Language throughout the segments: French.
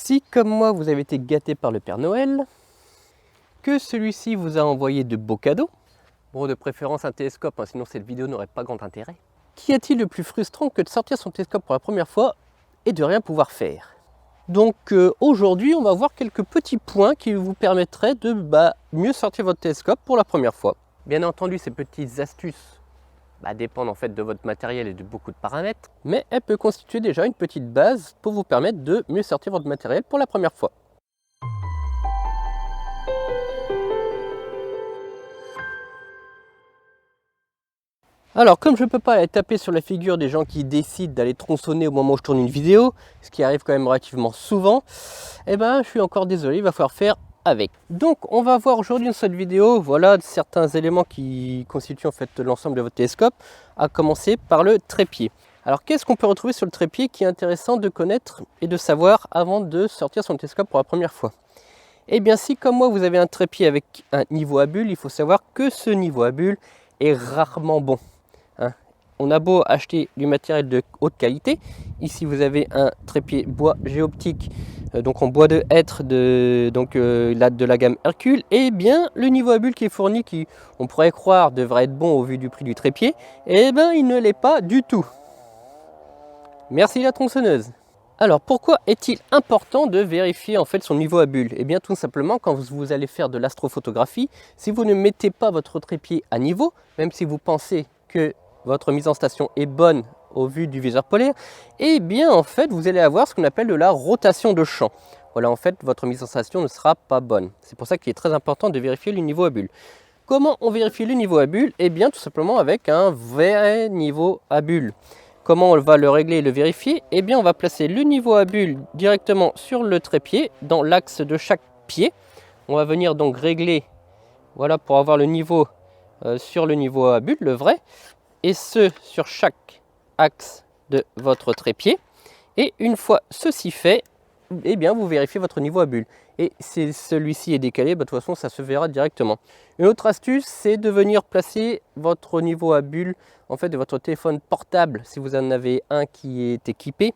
Si, comme moi, vous avez été gâté par le Père Noël, que celui-ci vous a envoyé de beaux cadeaux, bon, de préférence un télescope, hein, sinon cette vidéo n'aurait pas grand intérêt, qu'y a-t-il de plus frustrant que de sortir son télescope pour la première fois et de rien pouvoir faire? Donc aujourd'hui, on va voir quelques petits points qui vous permettraient de mieux sortir votre télescope pour la première fois. Bien entendu, ces petites astuces dépendent en fait de votre matériel et de beaucoup de paramètres, mais elles peuvent constituer déjà une petite base pour vous permettre de mieux sortir votre matériel pour la première fois. Alors, comme je ne peux pas aller taper sur la figure des gens qui décident d'aller tronçonner au moment où je tourne une vidéo, ce qui arrive quand même relativement souvent, je suis encore désolé, il va falloir faire avec. Donc, on va voir aujourd'hui dans cette vidéo, voilà certains éléments qui constituent en fait l'ensemble de votre télescope, à commencer par le trépied. Alors, qu'est-ce qu'on peut retrouver sur le trépied qui est intéressant de connaître et de savoir avant de sortir son télescope pour la première fois? Eh bien, si comme moi vous avez un trépied avec un niveau à bulles, il faut savoir que ce niveau à bulles est rarement bon. On a beau acheter du matériel de haute qualité, ici vous avez un trépied bois géoptique, donc en bois de hêtre de la gamme Hercule, et bien le niveau à bulles qui est fourni, qui on pourrait croire devrait être bon au vu du prix du trépied, il ne l'est pas du tout. Merci la tronçonneuse. Alors pourquoi est-il important de vérifier en fait son niveau à bulles? Eh bien tout simplement quand vous allez faire de l'astrophotographie, si vous ne mettez pas votre trépied à niveau, même si vous pensez que votre mise en station est bonne au vu du viseur polaire, eh bien en fait vous allez avoir ce qu'on appelle de la rotation de champ. Voilà, en fait votre mise en station ne sera pas bonne. C'est pour ça qu'il est très important de vérifier le niveau à bulles. Comment on vérifie le niveau à bulles? Eh bien tout simplement avec un vrai niveau à bulles. Comment on va le régler et le vérifier? Eh bien on va placer le niveau à bulles directement sur le trépied, dans l'axe de chaque pied. On va venir donc régler, voilà, pour avoir le niveau sur le niveau à bulles, le vrai, et ce sur chaque axe de votre trépied. Et une fois ceci fait, eh bien vous vérifiez votre niveau à bulles. Et si celui-ci est décalé, de toute façon ça se verra directement. Une autre astuce, c'est de venir placer votre niveau à bulles en fait de votre téléphone portable, si vous en avez un qui est équipé,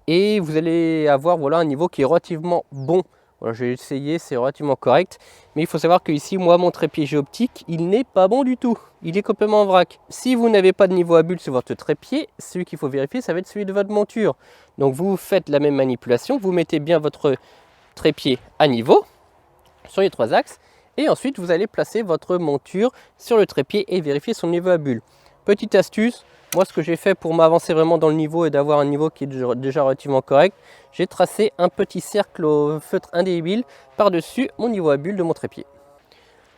et vous allez avoir un niveau qui est relativement bon. Voilà, j'ai essayé, c'est relativement correct, mais il faut savoir que ici, moi, mon trépied géoptique, il n'est pas bon du tout. Il est complètement en vrac. Si vous n'avez pas de niveau à bulles sur votre trépied, celui qu'il faut vérifier, ça va être celui de votre monture. Donc vous faites la même manipulation, vous mettez bien votre trépied à niveau sur les trois axes, et ensuite vous allez placer votre monture sur le trépied et vérifier son niveau à bulles. Petite astuce, moi ce que j'ai fait pour m'avancer vraiment dans le niveau et d'avoir un niveau qui est déjà relativement correct, j'ai tracé un petit cercle au feutre indélébile par-dessus mon niveau à bulles de mon trépied.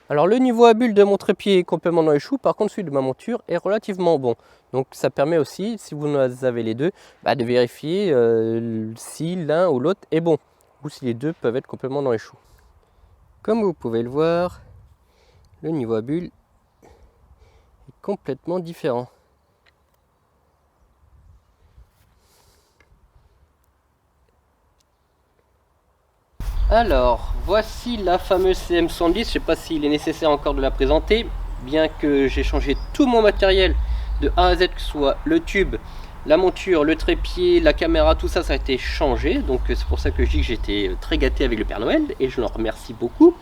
Alors le niveau à bulles de mon trépied est complètement dans les choux, par contre celui de ma monture est relativement bon. Donc ça permet aussi, si vous avez les deux, de vérifier si l'un ou l'autre est bon, ou si les deux peuvent être complètement dans les choux. Comme vous pouvez le voir, le niveau à bulles est complètement différent. Alors, voici la fameuse CM110, je ne sais pas s'il est nécessaire encore de la présenter, bien que j'ai changé tout mon matériel de A à Z, que ce soit le tube, la monture, le trépied, la caméra, tout ça, ça a été changé, donc c'est pour ça que je dis que j'étais très gâté avec le Père Noël, et je l'en remercie beaucoup.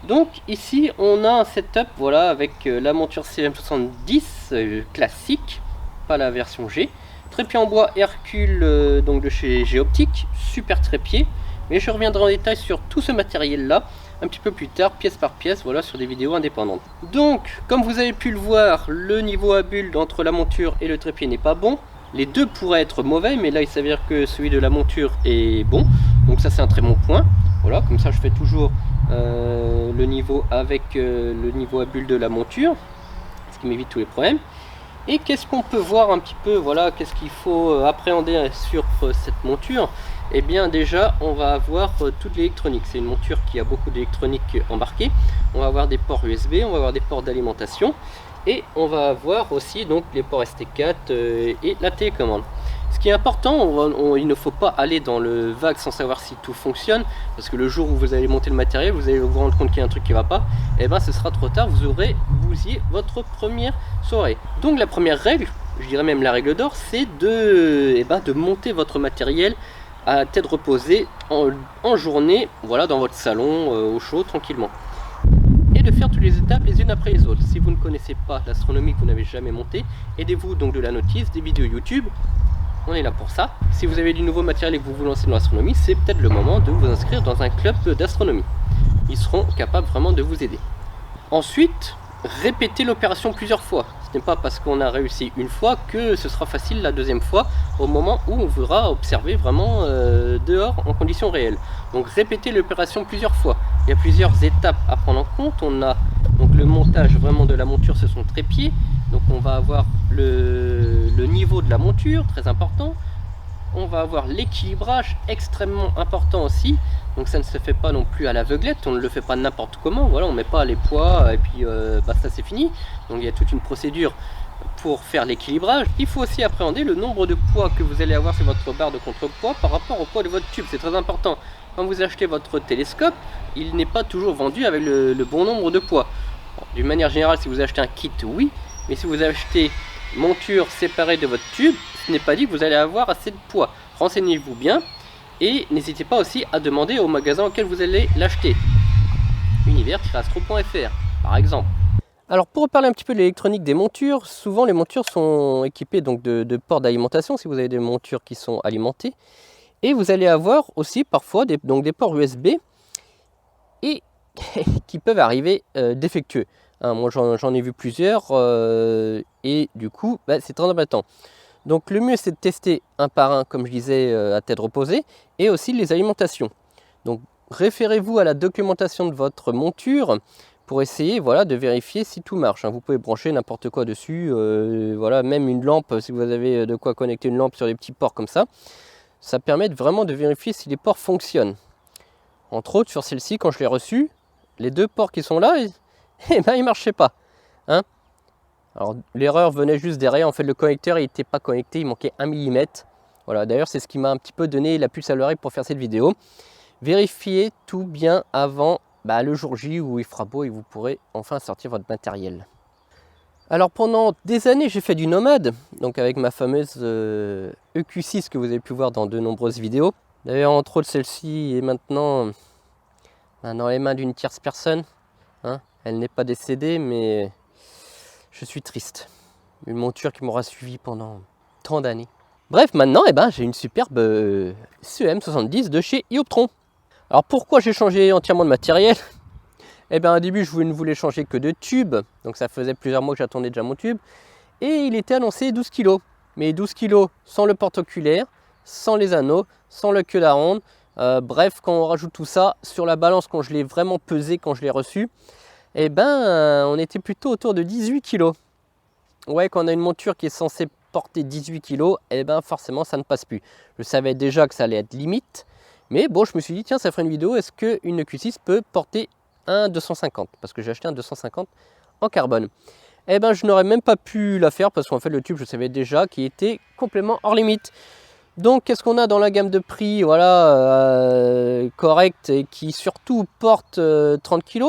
Donc ici, on a un setup, voilà, avec la monture CM70 classique, pas la version G, trépied en bois Hercule, donc de chez Géoptique, super trépied. Mais je reviendrai en détail sur tout ce matériel là un petit peu plus tard, pièce par pièce, voilà, sur des vidéos indépendantes. Donc comme vous avez pu le voir, le niveau à bulles entre la monture et le trépied n'est pas bon. Les deux pourraient être mauvais, mais là il s'avère que celui de la monture est bon, donc ça c'est un très bon point. Voilà, comme ça je fais toujours le niveau avec le niveau à bulles de la monture, ce qui m'évite tous les problèmes. Et qu'est-ce qu'on peut voir un petit peu, voilà, qu'est-ce qu'il faut appréhender sur cette monture? Eh bien déjà on va avoir toute l'électronique, c'est une monture qui a beaucoup d'électronique embarquée. On va avoir des ports USB, on va avoir des ports d'alimentation, et on va avoir aussi donc les ports ST4 et la télécommande. Ce qui est important, il ne faut pas aller dans le vague sans savoir si tout fonctionne, parce que le jour où vous allez monter le matériel, vous allez vous rendre compte qu'il y a un truc qui ne va pas, et ce sera trop tard, vous aurez bousillé votre première soirée. Donc la première règle, je dirais même la règle d'or, c'est de monter votre matériel à tête reposée en journée, voilà, dans votre salon, au chaud, tranquillement. Et de faire toutes les étapes les unes après les autres. Si vous ne connaissez pas l'astronomie, que vous n'avez jamais monté, aidez-vous donc de la notice, des vidéos YouTube. On est là pour ça. Si vous avez du nouveau matériel et que vous vous lancez dans l'astronomie, c'est peut-être le moment de vous inscrire dans un club d'astronomie. Ils seront capables vraiment de vous aider. Ensuite, répétez l'opération plusieurs fois. Ce n'est pas parce qu'on a réussi une fois que ce sera facile la deuxième fois, au moment où on voudra observer vraiment dehors en conditions réelles. Donc répétez l'opération plusieurs fois. Il y a plusieurs étapes à prendre en compte. On a donc le montage vraiment de la monture, ce sont trépieds. Donc on va avoir le niveau de la monture, très important. On va avoir l'équilibrage, extrêmement important aussi. Donc ça ne se fait pas non plus à l'aveuglette, on ne le fait pas n'importe comment. Voilà, on ne met pas les poids et puis basta, c'est fini. Donc il y a toute une procédure pour faire l'équilibrage. Il faut aussi appréhender le nombre de poids que vous allez avoir sur votre barre de contrepoids par rapport au poids de votre tube. C'est très important. Quand vous achetez votre télescope, il n'est pas toujours vendu avec le bon nombre de poids. D'une manière générale, si vous achetez un kit, oui. Mais si vous achetez monture séparée de votre tube, ce n'est pas dit que vous allez avoir assez de poids. Renseignez-vous bien et n'hésitez pas aussi à demander au magasin auquel vous allez l'acheter. Univers-astro.fr par exemple. Alors pour reparler un petit peu de l'électronique des montures, souvent les montures sont équipées donc de ports d'alimentation si vous avez des montures qui sont alimentées. Et vous allez avoir aussi parfois des ports USB et qui peuvent arriver défectueux. Moi j'en ai vu plusieurs et du coup c'est très embêtant. Donc le mieux c'est de tester un par un comme je disais à tête reposée et aussi les alimentations. Donc référez-vous à la documentation de votre monture pour essayer de vérifier si tout marche. Vous pouvez brancher n'importe quoi dessus, voilà, même une lampe si vous avez de quoi connecter une lampe sur les petits ports comme ça. Ça permet vraiment de vérifier si les ports fonctionnent. Entre autres sur celle-ci quand je l'ai reçue, les deux ports qui sont là, ils ne marchaient pas. Alors l'erreur venait juste derrière, en fait le connecteur n'était pas connecté, il manquait 1 mm. Voilà, d'ailleurs c'est ce qui m'a un petit peu donné la puce à l'oreille pour faire cette vidéo. Vérifiez tout bien avant le jour J où il fera beau et vous pourrez enfin sortir votre matériel. Alors pendant des années j'ai fait du nomade, donc avec ma fameuse EQ6 que vous avez pu voir dans de nombreuses vidéos. D'ailleurs entre autres celle-ci est maintenant dans les mains d'une tierce personne. Elle n'est pas décédée mais je suis triste. Une monture qui m'aura suivi pendant tant d'années. Bref, maintenant j'ai une superbe CEM70 de chez Ioptron. Alors pourquoi j'ai changé entièrement de matériel? Au début je ne voulais changer que de tube. Donc ça faisait plusieurs mois que j'attendais déjà mon tube. Et il était annoncé 12 kg. Mais 12 kg sans le porte-oculaire, sans les anneaux, sans le queue d'aronde. Bref, quand on rajoute tout ça, sur la balance quand je l'ai vraiment pesé, quand je l'ai reçu, on était plutôt autour de 18 kg. Ouais, quand on a une monture qui est censée porter 18 kg, forcément ça ne passe plus. Je savais déjà que ça allait être limite, mais bon, je me suis dit, tiens, ça ferait une vidéo, est-ce qu'une EQ6 peut porter un 250? Parce que j'ai acheté un 250 en carbone. Je n'aurais même pas pu la faire, parce qu'en fait, le tube, je savais déjà qu'il était complètement hors limite. Donc, qu'est-ce qu'on a dans la gamme de prix, correcte, et qui surtout porte 30 kg?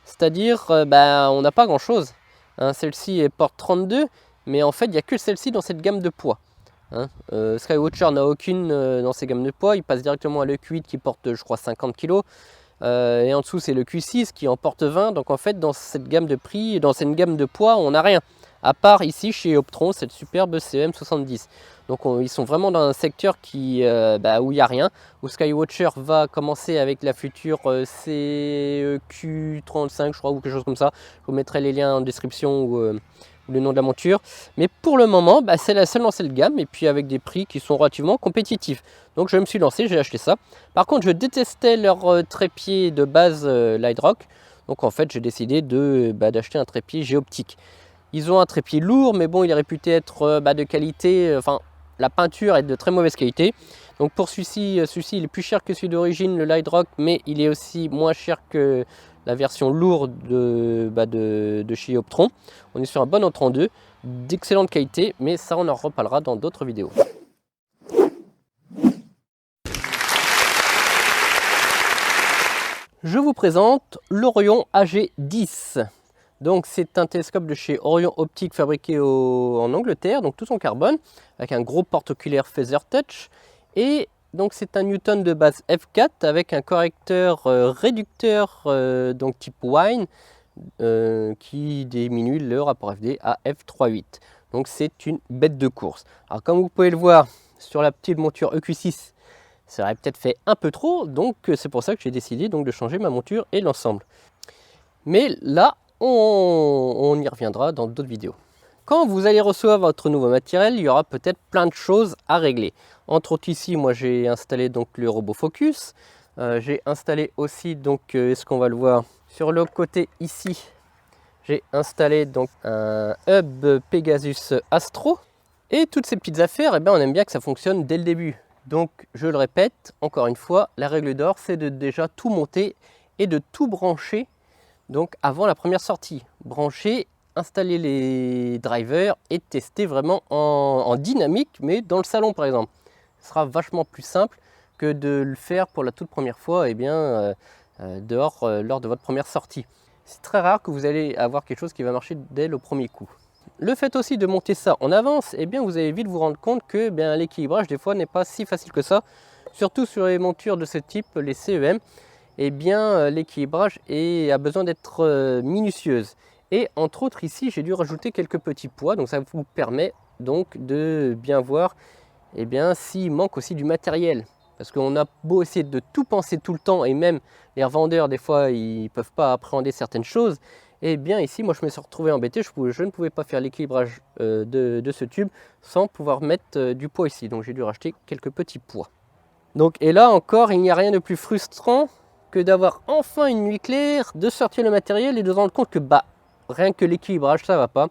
C'est-à-dire, on n'a pas grand-chose. Celle-ci elle porte 32, mais en fait il n'y a que celle-ci dans cette gamme de poids. Skywatcher n'a aucune dans ces gammes de poids, il passe directement à l'EQ8 qui porte je crois 50 kg, et en dessous c'est le Q6 qui en porte 20, donc en fait dans cette gamme de prix, dans cette gamme de poids on n'a rien, à part ici chez Ioptron cette superbe CEM70. Donc ils sont vraiment dans un secteur où il n'y a rien, où Skywatcher va commencer avec la future CEQ35 je crois, ou quelque chose comme ça. Je vous mettrai les liens en description ou le nom de la monture. Mais pour le moment, c'est la seule lancée de gamme et puis avec des prix qui sont relativement compétitifs. Donc je me suis lancé, j'ai acheté ça. Par contre je détestais leur trépied de base Lightrock. Donc en fait j'ai décidé d'acheter un trépied Géoptique. Ils ont un trépied lourd, mais bon, il est réputé être de qualité, la peinture est de très mauvaise qualité. Donc pour celui-ci, il est plus cher que celui d'origine, le Lightrock, mais il est aussi moins cher que la version lourde de chez Ioptron. On est sur un bon entre-en-deux, d'excellente qualité, mais ça on en reparlera dans d'autres vidéos. Je vous présente l'Orion AG10. Donc c'est un télescope de chez Orion Optique fabriqué en Angleterre, donc tout en carbone, avec un gros porte-oculaire Feather Touch. Et donc c'est un Newton de base F4 avec un correcteur réducteur donc type Wine qui diminue le rapport FD à F3.8. Donc c'est une bête de course. Alors comme vous pouvez le voir sur la petite monture EQ6, ça aurait peut-être fait un peu trop, donc c'est pour ça que j'ai décidé donc de changer ma monture et l'ensemble. Mais là, on y reviendra dans d'autres vidéos. Quand vous allez recevoir votre nouveau matériel, il y aura peut-être plein de choses à régler. Entre autres ici, moi j'ai installé donc le robot focus. J'ai installé aussi donc, est-ce qu'on va le voir sur le côté ici, j'ai installé donc un hub Pegasus Astro. Et toutes ces petites affaires, eh bien, on aime bien que ça fonctionne dès le début. Donc je le répète, encore une fois, la règle d'or, c'est de déjà tout monter et de tout brancher donc avant la première sortie. Brancher, installer les drivers et tester vraiment en dynamique, mais dans le salon par exemple. Ce sera vachement plus simple que de le faire pour la toute première fois dehors lors de votre première sortie. C'est très rare que vous allez avoir quelque chose qui va marcher dès le premier coup. Le fait aussi de monter ça en avance, eh bien vous allez vite vous rendre compte que l'équilibrage des fois n'est pas si facile que ça. Surtout sur les montures de ce type, les CEM, eh bien l'équilibrage a besoin d'être minutieuse. Et entre autres ici, j'ai dû rajouter quelques petits poids, donc ça vous permet donc de bien voir s'il manque aussi du matériel. Parce qu'on a beau essayer de tout penser tout le temps, et même les revendeurs des fois ils ne peuvent pas appréhender certaines choses, et bien ici moi je me suis retrouvé embêté, je ne pouvais pas faire l'équilibrage de ce tube sans pouvoir mettre du poids ici, donc j'ai dû racheter quelques petits poids. Donc, et là encore, il n'y a rien de plus frustrant que d'avoir enfin une nuit claire, de sortir le matériel et de se rendre compte que rien que l'équilibrage ça va pas,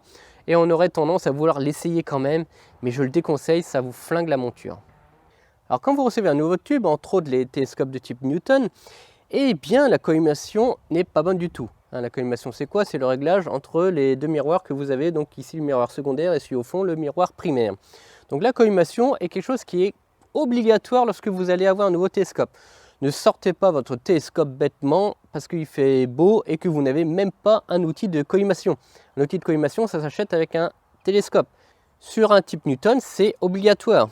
et on aurait tendance à vouloir l'essayer quand même, mais je le déconseille, ça vous flingue la monture. Alors quand vous recevez un nouveau tube, entre autres les télescopes de type Newton, eh bien la collimation n'est pas bonne du tout. La collimation c'est quoi? C'est le réglage entre les deux miroirs que vous avez, donc ici le miroir secondaire et celui au fond le miroir primaire. Donc la collimation est quelque chose qui est obligatoire lorsque vous allez avoir un nouveau télescope. Ne sortez pas votre télescope bêtement parce qu'il fait beau et que vous n'avez même pas un outil de collimation. Un outil de collimation ça s'achète avec un télescope. Sur un type Newton c'est obligatoire.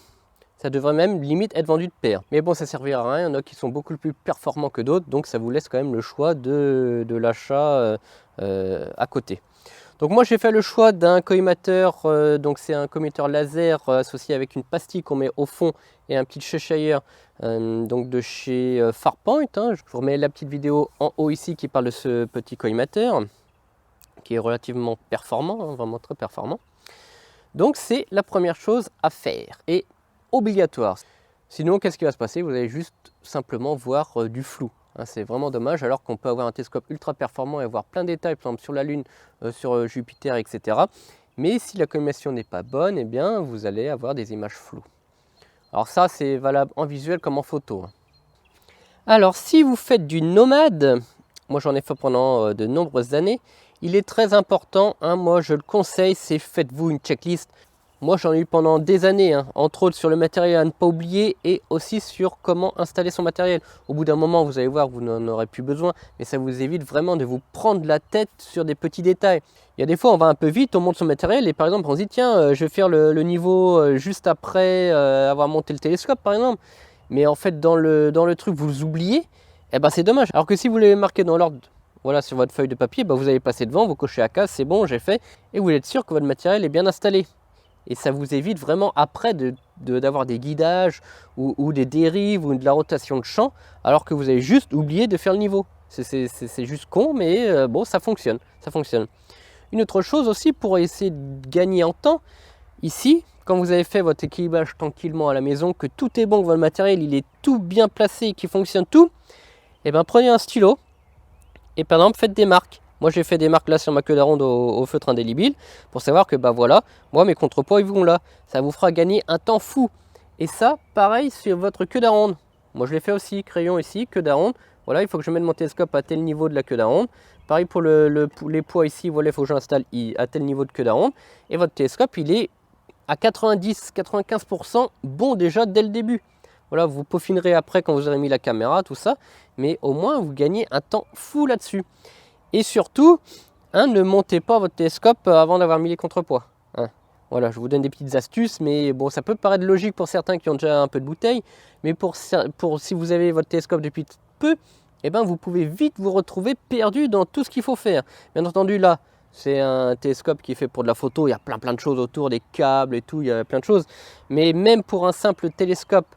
Ça devrait même limite être vendu de pair. Mais bon, ça servira à rien, il y en a qui sont beaucoup plus performants que d'autres, donc ça vous laisse quand même le choix de l'achat à côté. Donc moi j'ai fait le choix d'un collimateur, donc c'est un collimateur laser associé avec une pastille qu'on met au fond et un petit Cheshire donc de chez Farpoint. Je vous remets la petite vidéo en haut ici qui parle de ce petit collimateur, qui est relativement performant, vraiment très performant. Donc c'est la première chose à faire. Et obligatoire. Sinon, qu'est-ce qui va se passer? Vous allez juste simplement voir du flou. C'est vraiment dommage, alors qu'on peut avoir un télescope ultra performant et avoir plein de détails, par exemple sur la Lune, sur Jupiter, etc. Mais si la collimation n'est pas bonne, eh bien, vous allez avoir des images floues. Alors ça, c'est valable en visuel comme en photo. Alors, si vous faites du nomade, moi j'en ai fait pendant de nombreuses années, il est très important, moi je le conseille, c'est faites-vous une checklist. Moi j'en ai eu pendant des années, entre autres sur le matériel à ne pas oublier et aussi sur comment installer son matériel. Au bout d'un moment vous allez voir, vous n'en aurez plus besoin, mais ça vous évite vraiment de vous prendre la tête sur des petits détails. Il y a des fois on va un peu vite, on monte son matériel et par exemple on se dit tiens je vais faire le niveau juste après avoir monté le télescope par exemple. Mais en fait dans le truc vous oubliez, et c'est dommage. Alors que si vous l'avez marqué dans l'ordre, voilà, sur votre feuille de papier, vous allez passer devant, vous cochez à case, c'est bon, j'ai fait, et vous êtes sûr que votre matériel est bien installé. Et ça vous évite vraiment après d'avoir des guidages ou des dérives ou de la rotation de champ, alors que vous avez juste oublié de faire le niveau. C'est juste con, mais bon, ça fonctionne, ça fonctionne. Une autre chose aussi, pour essayer de gagner en temps, ici, quand vous avez fait votre équilibrage tranquillement à la maison, que tout est bon, que votre matériel il est tout bien placé, qu'il fonctionne tout, et prenez un stylo et par exemple faites des marques. Moi j'ai fait des marques là sur ma queue d'aronde au feutre indélébile pour savoir que voilà, moi mes contrepoids ils vont là. Ça vous fera gagner un temps fou. Et ça, pareil sur votre queue d'aronde. Moi je l'ai fait aussi, crayon ici, queue d'aronde. Voilà, il faut que je mette mon télescope à tel niveau de la queue d'aronde. Pareil pour les poids ici, voilà, il faut que j'installe à tel niveau de queue d'aronde. Et votre télescope il est à 90-95% bon déjà dès le début. Voilà, vous peaufinerez après quand vous aurez mis la caméra, tout ça. Mais au moins vous gagnez un temps fou là-dessus. Et surtout, ne montez pas votre télescope avant d'avoir mis les contrepoids. Voilà, je vous donne des petites astuces, mais bon, ça peut paraître logique pour certains qui ont déjà un peu de bouteille, mais si vous avez votre télescope depuis peu, eh ben, vous pouvez vite vous retrouver perdu dans tout ce qu'il faut faire. Bien entendu, là, c'est un télescope qui est fait pour de la photo, il y a plein de choses autour, des câbles et tout, il y a plein de choses. Mais même pour un simple télescope,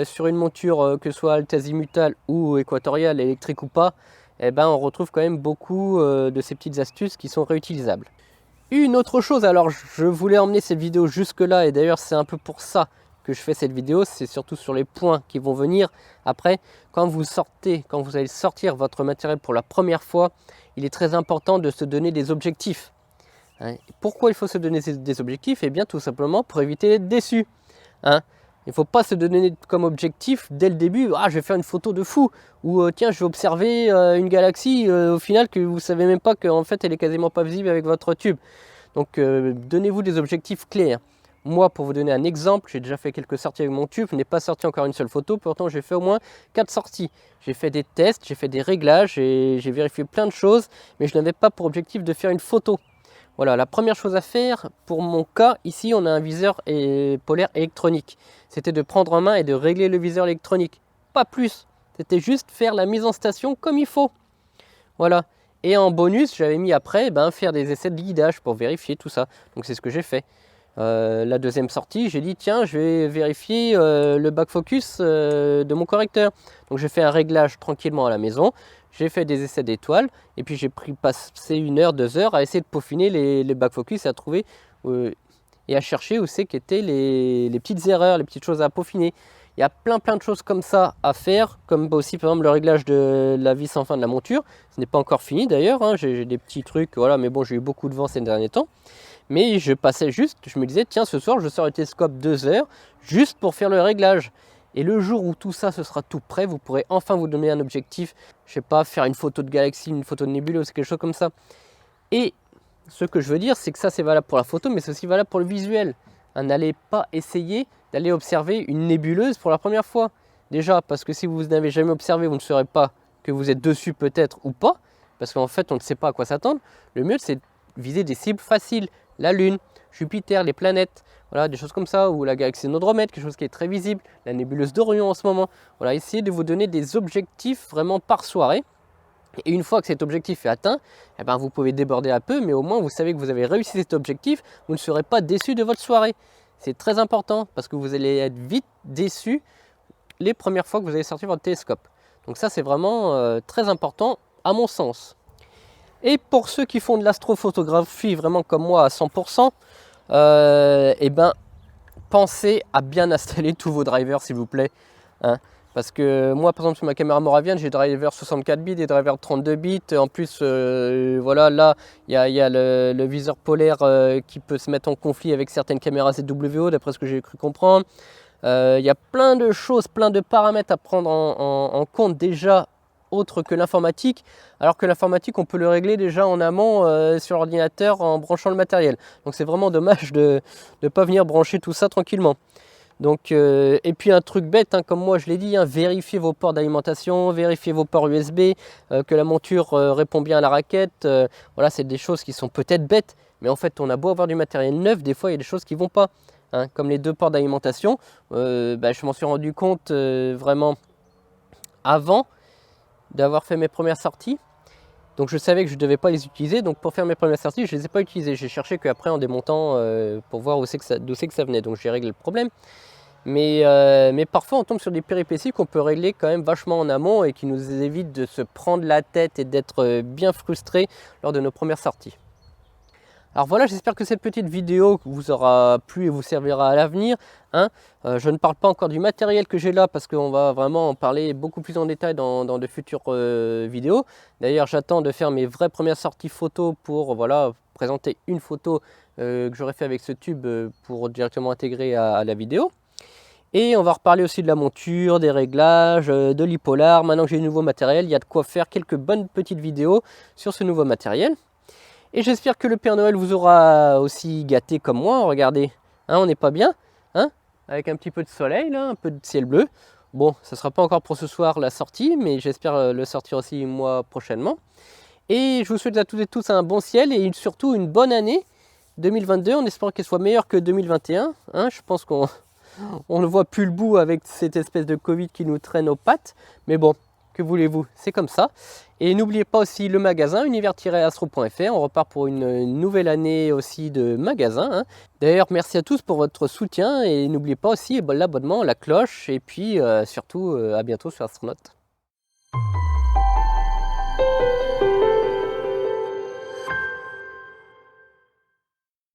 sur une monture, que ce soit alt-azimutale ou équatoriale, électrique ou pas, eh ben, on retrouve quand même beaucoup de ces petites astuces qui sont réutilisables. Une autre chose, alors je voulais emmener cette vidéo jusque là, et d'ailleurs c'est un peu pour ça que je fais cette vidéo, c'est surtout sur les points qui vont venir après. Quand vous allez sortir votre matériel pour la première fois, il est très important de se donner des objectifs. Pourquoi il faut se donner des objectifs? Eh bien tout simplement pour éviter d'être déçu. Il ne faut pas se donner comme objectif dès le début, je vais faire une photo de fou, ou tiens, je vais observer une galaxie, au final que vous ne savez même pas qu'en fait elle est quasiment pas visible avec votre tube. Donc donnez-vous des objectifs clairs. Moi, pour vous donner un exemple, j'ai déjà fait quelques sorties avec mon tube, je n'ai pas sorti encore une seule photo, pourtant j'ai fait au moins 4 sorties. J'ai fait des tests, j'ai fait des réglages, j'ai vérifié plein de choses, mais je n'avais pas pour objectif de faire une photo. Voilà, la première chose à faire, pour mon cas, ici on a un viseur polaire électronique. C'était de prendre en main et de régler le viseur électronique. Pas plus, c'était juste faire la mise en station comme il faut. Voilà, et en bonus, j'avais mis après faire des essais de guidage pour vérifier tout ça. Donc c'est ce que j'ai fait. La deuxième sortie, j'ai dit tiens, je vais vérifier le back focus de mon correcteur. Donc j'ai fait un réglage tranquillement à la maison. J'ai fait des essais d'étoiles et puis j'ai passé 1 heure, 2 heures à essayer de peaufiner les back focus et à trouver et à chercher où c'est qu'étaient les petites erreurs, les petites choses à peaufiner. Il y a plein de choses comme ça à faire, comme aussi par exemple le réglage de la vis sans fin de la monture. Ce n'est pas encore fini d'ailleurs, j'ai des petits trucs, voilà, mais bon, j'ai eu beaucoup de vent ces derniers temps. Mais je passais juste, je me disais tiens, ce soir je sors le télescope 2 heures juste pour faire le réglage. Et le jour où tout ça ce sera tout prêt, vous pourrez enfin vous donner un objectif, je sais pas, faire une photo de galaxie, une photo de nébuleuse, quelque chose comme ça. Et ce que je veux dire, c'est que ça c'est valable pour la photo, mais c'est aussi valable pour le visuel. N'allez pas essayer d'aller observer une nébuleuse pour la première fois. Déjà, parce que si vous n'avez jamais observé, vous ne saurez pas que vous êtes dessus peut-être ou pas, parce qu'en fait on ne sait pas à quoi s'attendre. Le mieux c'est de viser des cibles faciles, la Lune, Jupiter, les planètes, voilà, des choses comme ça, ou la galaxie Andromède, quelque chose qui est très visible, la nébuleuse d'Orion en ce moment. Voilà, essayez de vous donner des objectifs vraiment par soirée. Et une fois que cet objectif est atteint, vous pouvez déborder un peu, mais au moins vous savez que vous avez réussi cet objectif, vous ne serez pas déçu de votre soirée. C'est très important parce que vous allez être vite déçu les premières fois que vous allez sortir votre télescope. Donc ça c'est vraiment très important à mon sens. Et pour ceux qui font de l'astrophotographie vraiment comme moi à 100%, pensez à bien installer tous vos drivers s'il vous plaît. Parce que moi par exemple sur ma caméra Moravian, j'ai driver 64 bits et driver 32 bits. En plus voilà, là il y a le viseur polaire qui peut se mettre en conflit avec certaines caméras ZWO d'après ce que j'ai cru comprendre. Il y a plein de choses, plein de paramètres à prendre en compte déjà, autre que l'informatique, alors que l'informatique on peut le régler déjà en amont sur l'ordinateur en branchant le matériel. Donc c'est vraiment dommage de ne pas venir brancher tout ça tranquillement. Donc, et puis un truc bête, comme moi je l'ai dit, vérifiez vos ports d'alimentation, vérifiez vos ports USB, que la monture répond bien à la raquette. Voilà, c'est des choses qui sont peut-être bêtes, mais en fait on a beau avoir du matériel neuf, des fois il y a des choses qui ne vont pas. Comme les 2 ports d'alimentation, je m'en suis rendu compte vraiment avant d'avoir fait mes premières sorties. Donc je savais que je ne devais pas les utiliser, donc pour faire mes premières sorties, je ne les ai pas utilisés. J'ai cherché qu'après en démontant pour voir d'où c'est que ça venait, donc j'ai réglé le problème. Mais parfois on tombe sur des péripéties qu'on peut régler quand même vachement en amont et qui nous évitent de se prendre la tête et d'être bien frustrés lors de nos premières sorties. Alors voilà, j'espère que cette petite vidéo vous aura plu et vous servira à l'avenir. Je ne parle pas encore du matériel que j'ai là parce qu'on va vraiment en parler beaucoup plus en détail dans de futures vidéos. D'ailleurs, j'attends de faire mes vraies premières sorties photos pour présenter une photo que j'aurais fait avec ce tube pour directement intégrer à la vidéo. Et on va reparler aussi de la monture, des réglages, de l'e-polar. Maintenant que j'ai du nouveau matériel, il y a de quoi faire quelques bonnes petites vidéos sur ce nouveau matériel. Et j'espère que le Père Noël vous aura aussi gâté comme moi. Regardez, on n'est pas bien, avec un petit peu de soleil, là, un peu de ciel bleu. Bon, ça ne sera pas encore pour ce soir la sortie, mais j'espère le sortir aussi moi prochainement. Et je vous souhaite à toutes et tous un bon ciel et surtout une bonne année. 2022, on espère qu'elle soit meilleure que 2021. Hein, je pense qu'on ne voit plus le bout avec cette espèce de Covid qui nous traîne aux pattes. Mais bon, que voulez-vous, c'est comme ça. Et n'oubliez pas aussi le magasin univers-astro.fr. On repart pour une nouvelle année aussi de magasin. Hein. D'ailleurs, merci à tous pour votre soutien. Et n'oubliez pas aussi l'abonnement, la cloche. Et puis surtout, à bientôt sur Astronaute.